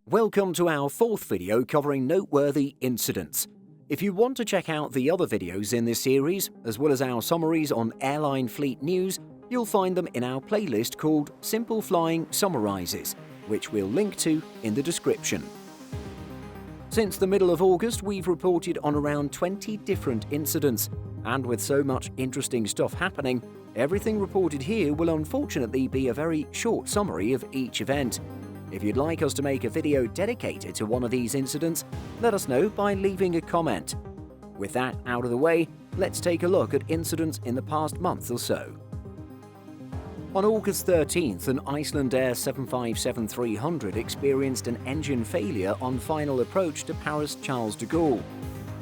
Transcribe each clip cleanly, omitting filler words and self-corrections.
Welcome to our fourth video covering noteworthy incidents. If you want to check out the other videos in this series, as well as our summaries on airline fleet news, you'll find them in our playlist called Simple Flying Summarizes, which we'll link to in the description. Since the middle of August, we've reported on around 20 different incidents, and with so much interesting stuff happening, everything reported here will unfortunately be a very short summary of each event. If you'd like us to make a video dedicated to one of these incidents, let us know by leaving a comment. With that out of the way, let's take a look at incidents in the past month or so. On August 13th, an Iceland Air 757-300 experienced an engine failure on final approach to Paris Charles de Gaulle.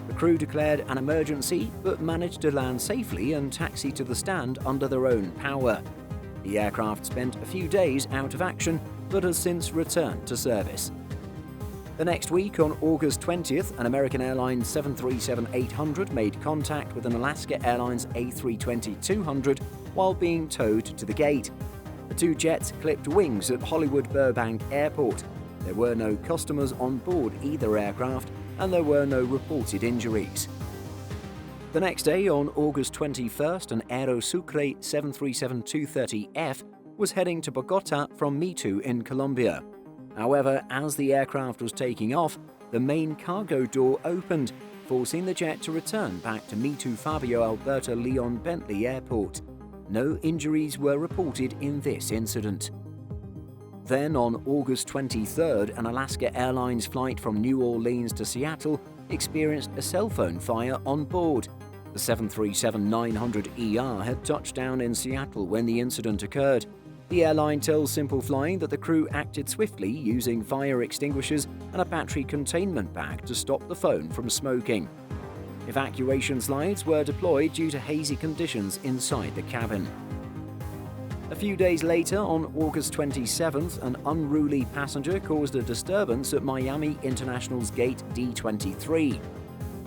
The crew declared an emergency but managed to land safely and taxi to the stand under their own power. The aircraft spent a few days out of action but has since returned to service. The next week, on August 20th, an American Airlines 737-800 made contact with an Alaska Airlines A320-200 while being towed to the gate. The two jets clipped wings at Hollywood Burbank Airport. There were no customers on board either aircraft, and there were no reported injuries. The next day, on August 21st, an Aerore 737-230F was heading to Bogota from Mitu in Colombia. However, as the aircraft was taking off, the main cargo door opened, forcing the jet to return back to Mitu Fabio Alberto Leon Bentley Airport. No injuries were reported in this incident. Then, on August 23rd, an Alaska Airlines flight from New Orleans to Seattle experienced a cell phone fire on board. The 737-900ER had touched down in Seattle when the incident occurred. The airline tells Simple Flying that the crew acted swiftly using fire extinguishers and a battery containment bag to stop the phone from smoking. Evacuation slides were deployed due to hazy conditions inside the cabin. A few days later, on August 27th, an unruly passenger caused a disturbance at Miami International's Gate D23.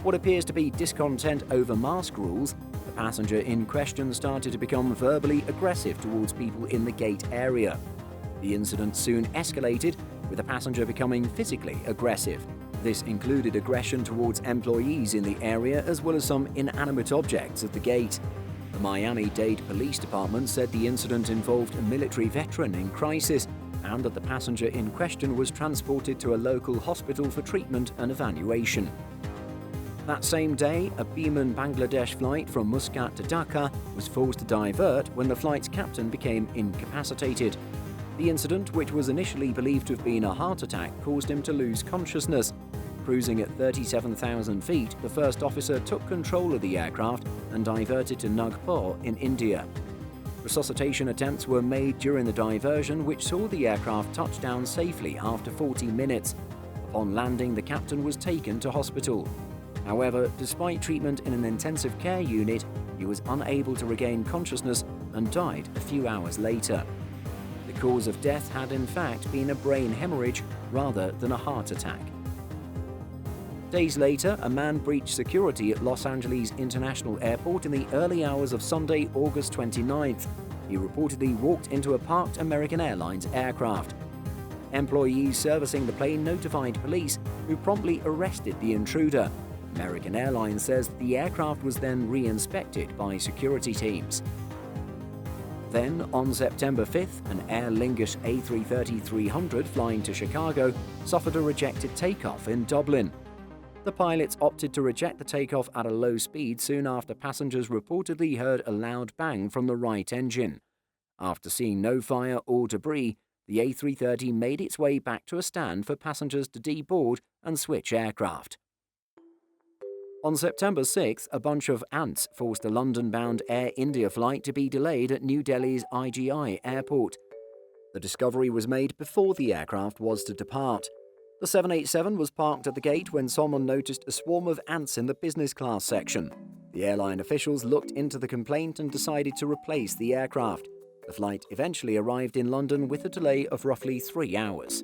What appears to be discontent over mask rules, the passenger in question started to become verbally aggressive towards people in the gate area. The incident soon escalated, with the passenger becoming physically aggressive. This included aggression towards employees in the area as well as some inanimate objects at the gate. The Miami-Dade Police Department said the incident involved a military veteran in crisis and that the passenger in question was transported to a local hospital for treatment and evaluation. That same day, a Biman Bangladesh flight from Muscat to Dhaka was forced to divert when the flight's captain became incapacitated. The incident, which was initially believed to have been a heart attack, caused him to lose consciousness. Cruising at 37,000 feet, the first officer took control of the aircraft and diverted to Nagpur in India. Resuscitation attempts were made during the diversion, which saw the aircraft touch down safely after 40 minutes. Upon landing, the captain was taken to hospital. However, despite treatment in an intensive care unit, he was unable to regain consciousness and died a few hours later. The cause of death had in fact been a brain hemorrhage rather than a heart attack. Days later, a man breached security at Los Angeles International Airport in the early hours of Sunday, August 29th. He reportedly walked into a parked American Airlines aircraft. Employees servicing the plane notified police, who promptly arrested the intruder. American Airlines says the aircraft was then re-inspected by security teams. Then, on September 5th, an Aer Lingus A330-300 flying to Chicago suffered a rejected takeoff in Dublin. The pilots opted to reject the takeoff at a low speed soon after passengers reportedly heard a loud bang from the right engine. After seeing no fire or debris, the A330 made its way back to a stand for passengers to deboard and switch aircraft. On September 6th, a bunch of ants forced a London-bound Air India flight to be delayed at New Delhi's IGI airport. The discovery was made before the aircraft was to depart. The 787 was parked at the gate when someone noticed a swarm of ants in the business class section. The airline officials looked into the complaint and decided to replace the aircraft. The flight eventually arrived in London with a delay of roughly 3 hours.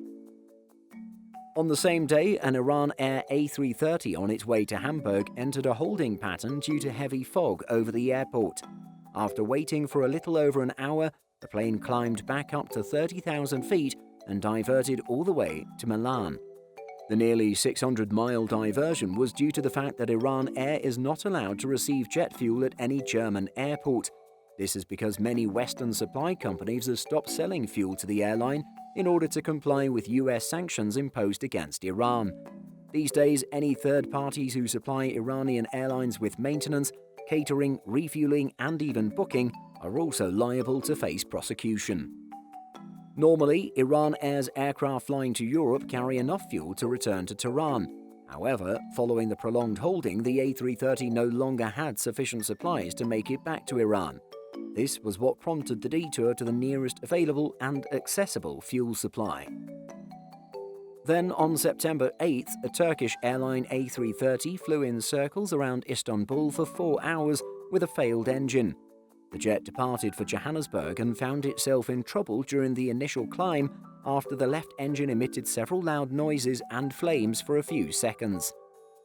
On the same day, an Iran Air A330 on its way to Hamburg entered a holding pattern due to heavy fog over the airport. After waiting for a little over an hour, the plane climbed back up to 30,000 feet and diverted all the way to Milan. The nearly 600-mile diversion was due to the fact that Iran Air is not allowed to receive jet fuel at any German airport. This is because many Western supply companies have stopped selling fuel to the airline in order to comply with US sanctions imposed against Iran. These days, any third parties who supply Iranian airlines with maintenance, catering, refueling, and even booking are also liable to face prosecution. Normally, Iran Air's aircraft flying to Europe carry enough fuel to return to Tehran. However, following the prolonged holding, the A330 no longer had sufficient supplies to make it back to Iran. This was what prompted the detour to the nearest available and accessible fuel supply. Then, on September 8th, a Turkish airline A330 flew in circles around Istanbul for 4 hours with a failed engine. The jet departed for Johannesburg and found itself in trouble during the initial climb after the left engine emitted several loud noises and flames for a few seconds.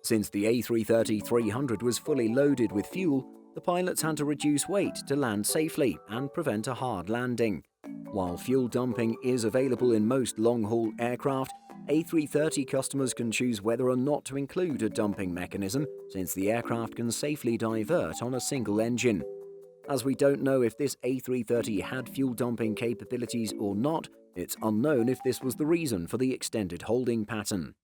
Since the A330-300 was fully loaded with fuel, the pilots had to reduce weight to land safely and prevent a hard landing. While fuel dumping is available in most long-haul aircraft, A330 customers can choose whether or not to include a dumping mechanism, since the aircraft can safely divert on a single engine. As we don't know if this A330 had fuel dumping capabilities or not, it's unknown if this was the reason for the extended holding pattern.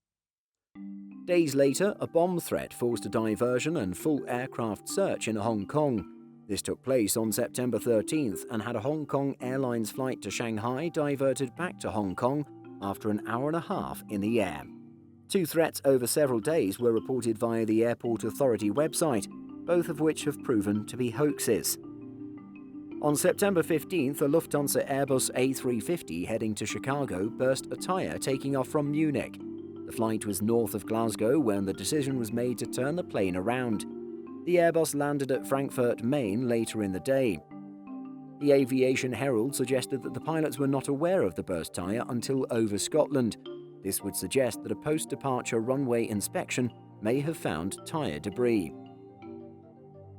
Days later, a bomb threat forced a diversion and full aircraft search in Hong Kong. This took place on September 13th and had a Hong Kong Airlines flight to Shanghai diverted back to Hong Kong after an hour and a half in the air. 2 threats over several days were reported via the Airport Authority website, both of which have proven to be hoaxes. On September 15th, a Lufthansa Airbus A350 heading to Chicago burst a tyre taking off from Munich. The flight was north of Glasgow when the decision was made to turn the plane around. The Airbus landed at Frankfurt, Maine later in the day. The Aviation Herald suggested that the pilots were not aware of the burst tyre until over Scotland. This would suggest that a post-departure runway inspection may have found tyre debris.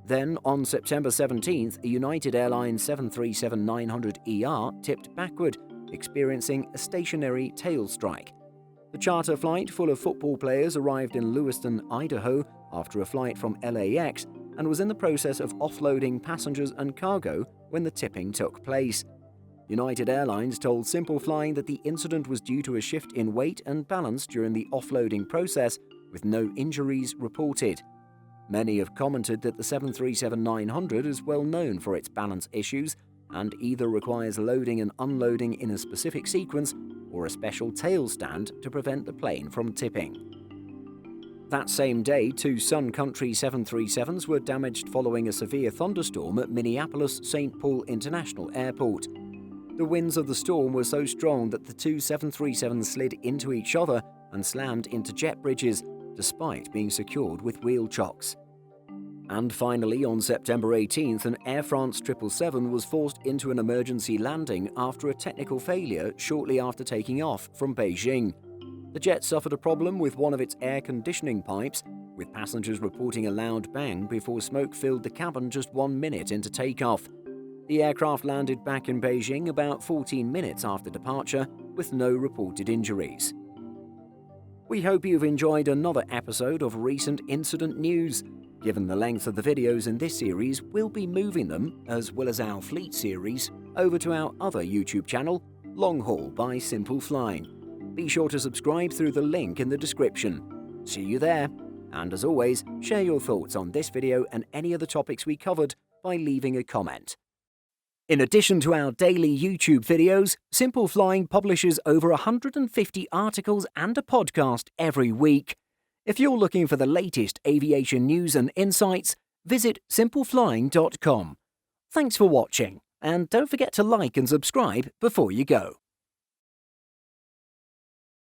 Then, on September 17th, a United Airlines 737-900ER tipped backward, experiencing a stationary tail strike. The charter flight full of football players arrived in Lewiston, Idaho, after a flight from LAX and was in the process of offloading passengers and cargo when the tipping took place. United Airlines told Simple Flying that the incident was due to a shift in weight and balance during the offloading process, with no injuries reported. Many have commented that the 737-900 is well known for its balance issues and either requires loading and unloading in a specific sequence or a special tail stand to prevent the plane from tipping. That same day, 2 Sun Country 737s were damaged following a severe thunderstorm at Minneapolis-St. Paul International Airport. The winds of the storm were so strong that the 2 737s slid into each other and slammed into jet bridges, despite being secured with wheel chocks. And finally, on September 18th, an Air France 777 was forced into an emergency landing after a technical failure shortly after taking off from Beijing. The jet suffered a problem with one of its air conditioning pipes, with passengers reporting a loud bang before smoke filled the cabin just 1 minute into takeoff. The aircraft landed back in Beijing about 14 minutes after departure, with no reported injuries. We hope you've enjoyed another episode of Recent Incident News. Given the length of the videos in this series, we'll be moving them, as well as our Fleet series, over to our other YouTube channel, Long Haul by Simple Flying. Be sure to subscribe through the link in the description. See you there, and as always, share your thoughts on this video and any other topics we covered by leaving a comment. In addition to our daily YouTube videos, Simple Flying publishes over 150 articles and a podcast every week. If you're looking for the latest aviation news and insights, visit simpleflying.com. Thanks for watching, and don't forget to like and subscribe before you go.